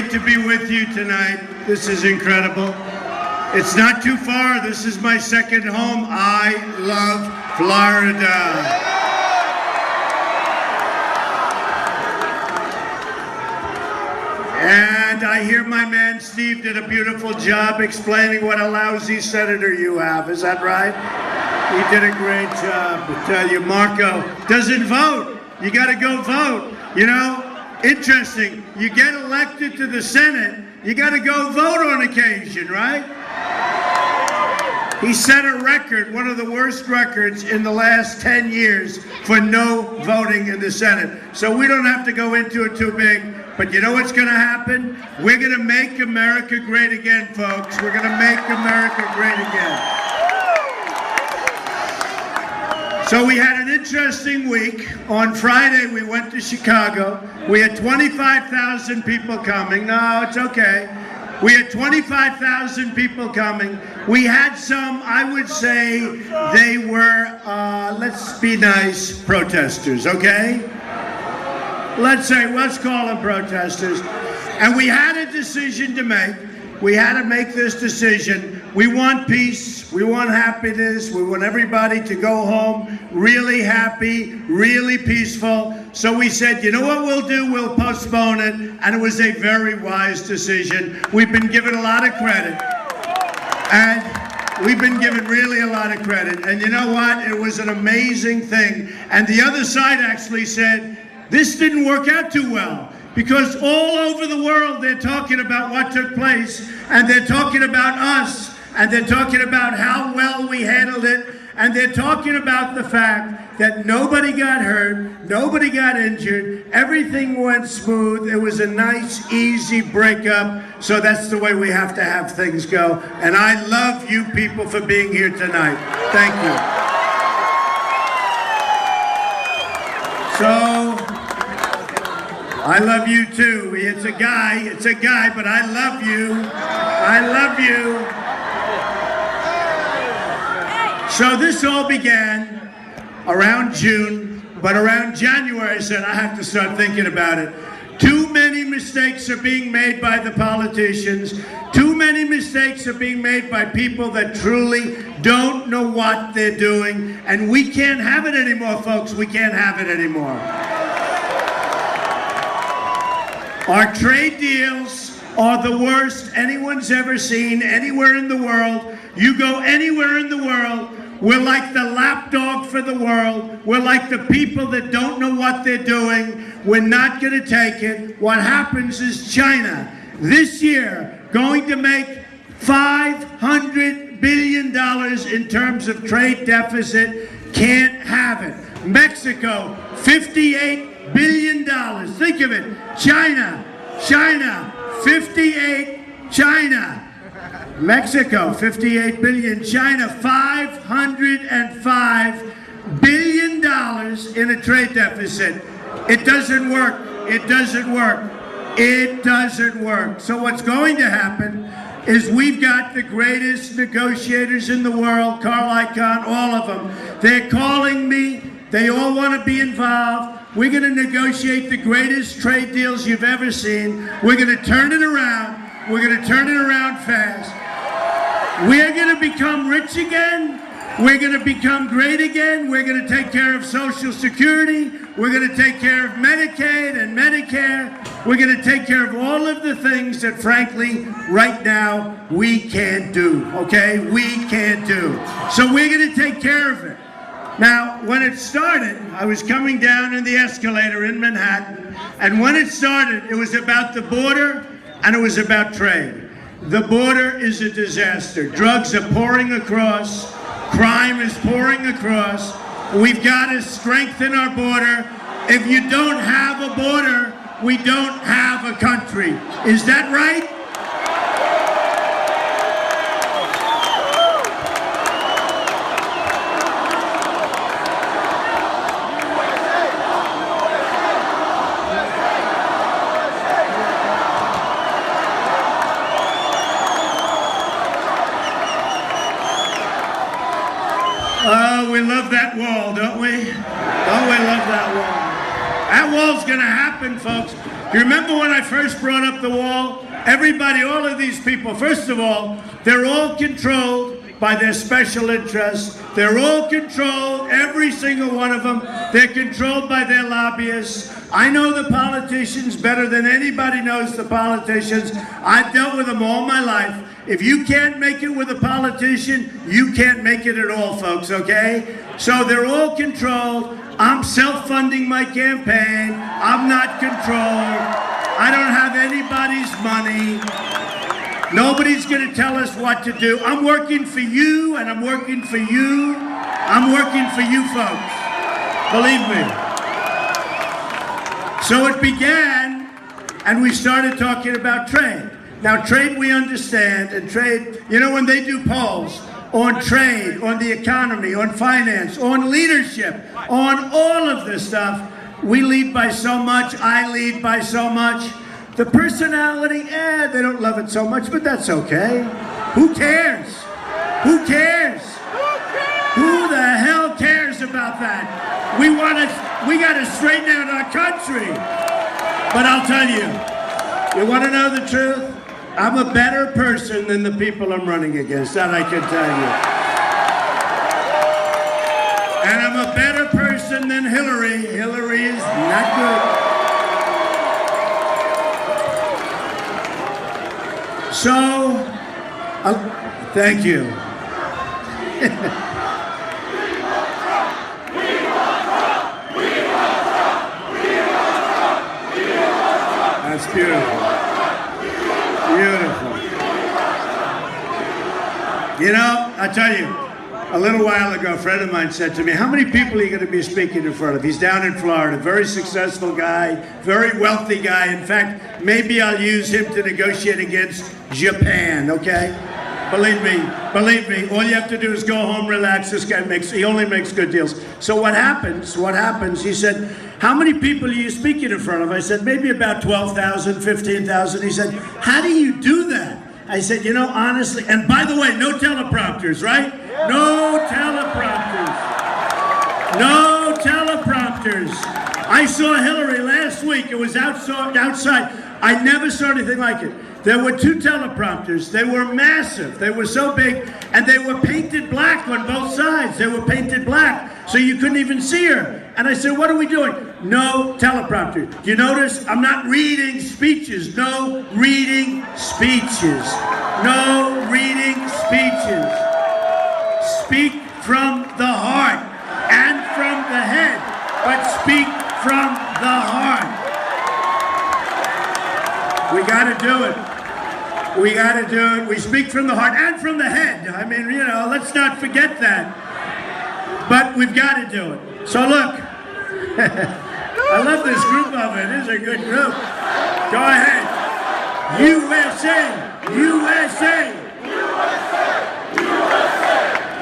great to be with you tonight. This is incredible. It's not too far. This is my second home. I love Florida. And I hear my man Steve did a beautiful job explaining what a lousy senator you have. Is that right? He did a great job. I tell you, Marco doesn't vote. You got to go vote. You know, interesting. You get elected to the Senate, you got to go vote on occasion, right? He set a record, one of the worst records in the last 10 years for no voting in the Senate. So we don't have to go into it too big. But you know what's going to happen? We're going to make America great again, folks. We're going to make America great again. So we had an interesting week. On Friday, we went to Chicago. We had 25,000 people coming. No, it's okay. We had 25,000 people coming. We had some, I would say, they were, let's be nice, protesters, okay? Let's call them protesters. And we had a decision to make. We had to make this decision. We want peace. We want happiness. We want everybody to go home really happy, really peaceful. So we said, you know what we'll do? We'll postpone it. And it was a very wise decision. We've been given a lot of credit. And we've been given really a lot of credit. And you know what? It was an amazing thing. And the other side actually said, this didn't work out too well, because all over the world they're talking about what took place, and they're talking about us, and they're talking about how well we handled it, and they're talking about the fact that nobody got hurt, nobody got injured, everything went smooth. It was a nice, easy breakup. So that's the way we have to have things go. And I love you people for being here tonight. Thank you. So, I love you too. It's a guy, but I love you. I love you. So this all began around June, but around January I said, I have to start thinking about it. Too many mistakes are being made by the politicians. Too many mistakes are being made by people that truly don't know what they're doing. And we can't have it anymore, folks. We can't have it anymore. Our trade deals are the worst anyone's ever seen anywhere in the world. You go anywhere in the world, we're like the lapdog for the world. We're like the people that don't know what they're doing. We're not going to take it. What happens is China, this year, going to make $500 billion in terms of trade deficit. Can't have it. Mexico, $58 billion. Think of it. China, 58, China. Mexico, 58 billion. China, $505 billion in a trade deficit. It doesn't work. It doesn't work. It doesn't work. So what's going to happen is we've got the greatest negotiators in the world, Carl Icahn, all of them. They're calling me. They all want to be involved. We're going to negotiate the greatest trade deals you've ever seen. We're going to turn it around. We're going to turn it around fast. We're going to become rich again. We're going to become great again. We're going to take care of Social Security. We're going to take care of Medicaid and Medicare. We're going to take care of all of the things that, frankly, right now, we can't do, okay? We can't do. So we're going to take care of it. Now, when it started, I was coming down in the escalator in Manhattan, and when it started, it was about the border and it was about trade. The border is a disaster. Drugs are pouring across. Crime is pouring across. We've got to strengthen our border. If you don't have a border, we don't have a country. Is that right? Oh, we love that wall, don't we? Oh, we love that wall. That wall's going to happen, folks. Do you remember when I first brought up the wall? Everybody, all of these people, first of all, they're all controlled by their special interests. They're all controlled, every single one of them. They're controlled by their lobbyists. I know the politicians better than anybody knows the politicians. I've dealt with them all my life. If you can't make it with a politician, you can't make it at all, folks, okay? So they're all controlled. I'm self-funding my campaign. I'm not controlled. I don't have anybody's money. Nobody's going to tell us what to do. I'm working for you, and I'm working for you. I'm working for you folks. Believe me. So it began, and we started talking about trade. Now, trade we understand, and trade, you know, when they do polls on trade, on the economy, on finance, on leadership, on all of this stuff, we lead by so much, I lead by so much. The personality, they don't love it so much, but that's okay. Who cares? Who cares? Who the hell cares about that? We got to straighten out our country. But I'll tell you, you want to know the truth? I'm a better person than the people I'm running against, that I can tell you. And I'm a better person than Hillary. Hillary is not good. So, thank you. That's beautiful. Beautiful. You know, I tell you, a little while ago, a friend of mine said to me, how many people are you going to be speaking in front of? He's down in Florida, very successful guy, very wealthy guy. In fact, maybe I'll use him to negotiate against Japan, okay? Believe me, all you have to do is go home, relax. This guy he only makes good deals. So what happens, he said, how many people are you speaking in front of? I said, maybe about 12,000, 15,000. He said, how do you do that? I said, you know, honestly, and by the way, no teleprompters, right? No teleprompters. No teleprompters. I saw Hillary last week. It was outside. I never saw anything like it. There were 2 teleprompters. They were massive. They were so big, and they were painted black on both sides. They were painted black, so you couldn't even see her. And I said, what are we doing? No teleprompter. Do you notice? I'm not reading speeches. No reading speeches. No reading speeches. Speak from the heart and from the head, but speak from the heart. We got to do it. We got to do it. We speak from the heart and from the head. I mean, you know, let's not forget that. But we've got to do it. So look, I love this group of it. This is a good group. Go ahead. USA, USA.